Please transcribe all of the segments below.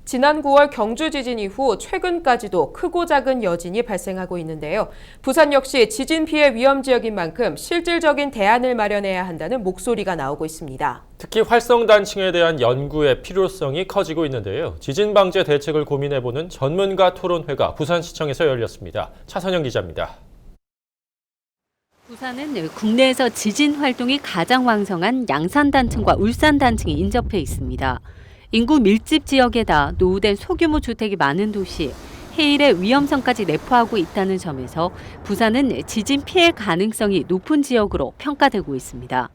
지난 9월 경주 지진 이후 최근까지도 크고 작은 여진이 발생하고 있는데요. 부산 역시 지진 피해 위험 지역인 만큼 실질적인 대안을 마련해야 한다는 목소리가 나오고 있습니다. 특히 활성단층에 대한 연구의 필요성이 커지고 있는데요. 지진 방제 대책을 고민해보는 전문가 토론회가 부산시청에서 열렸습니다. 차선영 기자입니다. 부산은 국내에서 지진 활동이 가장 왕성한 양산단층과 울산단층이 인접해 있습니다. 인구 밀집 지역에다 노후된 소규모 주택이 많은 도시, 해일의 위험성까지 내포하고 있다는 점에서 부산은 지진 피해 가능성이 높은 지역으로 평가되고 있습니다.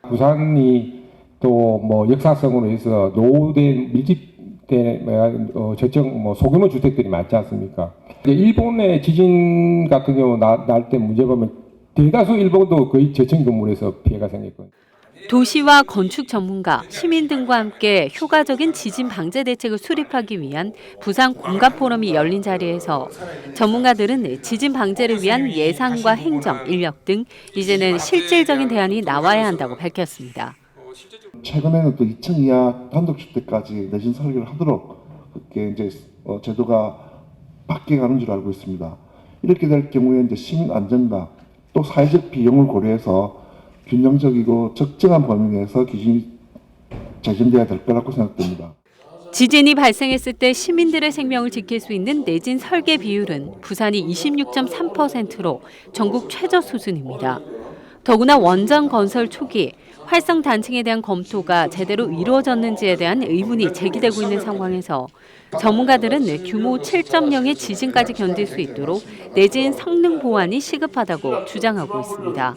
부산이 또 역사성으로 해서 노후된 밀집된 저층 소규모 주택들이 많지 않습니까? 일본의 지진 같은 경우 날 때 문제 보면 대다수 일본도 거의 저층 건물에서 피해가 생겼거든요. 도시와 건축 전문가, 시민 등과 함께 효과적인 지진 방제 대책을 수립하기 위한 부산 공감 포럼이 열린 자리에서 전문가들은 지진 방제를 위한 예산과 행정, 인력 등 이제는 실질적인 대안이 나와야 한다고 밝혔습니다. 최근에는 또 2층 이하 단독주택까지 내진 설계를 하도록 그렇게 이제 제도가 바뀌어가는 줄 알고 있습니다. 이렇게 될 경우에 이제 시민 안전과 또 사회적 비용을 고려해서 균형적이고 적정한 범위 내에서 기준이 제정돼야 될 거라고 생각됩니다. 지진이 발생했을 때 시민들의 생명을 지킬 수 있는 내진 설계 비율은 부산이 26.3%로 전국 최저 수준입니다. 더구나 원전 건설 초기 활성 단층에 대한 검토가 제대로 이루어졌는지에 대한 의문이 제기되고 있는 상황에서 전문가들은 규모 7.0의 지진까지 견딜 수 있도록 내진 성능 보완이 시급하다고 주장하고 있습니다.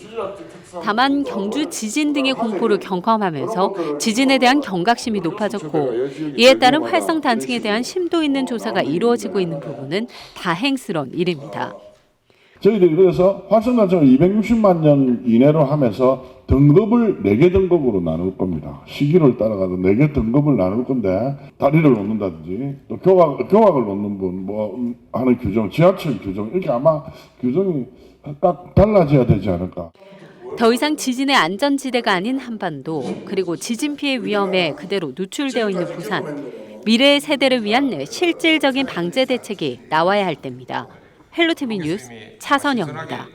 다만 경주 지진 등의 공포를 경험하면서 지진에 대한 경각심이 높아졌고 이에 따른 활성 단층에 대한 심도 있는 조사가 이루어지고 있는 부분은 다행스러운 일입니다. 저희들이 그래서 활성단층을 260만 년 이내로 하면서 등급을 4개 등급으로 나눌 겁니다. 시기를 따라가서 4개 등급을 나눌 건데 다리를 놓는다든지 또 교각을 놓는 분 하는 규정, 지하철 규정 이렇게 아마 규정이 딱 달라져야 되지 않을까. 더 이상 지진의 안전지대가 아닌 한반도 그리고 지진 피해 위험에 그대로 노출되어 있는 부산. 미래의 세대를 위한 실질적인 방제 대책이 나와야 할 때입니다. 헬로티비 뉴스 차선영입니다.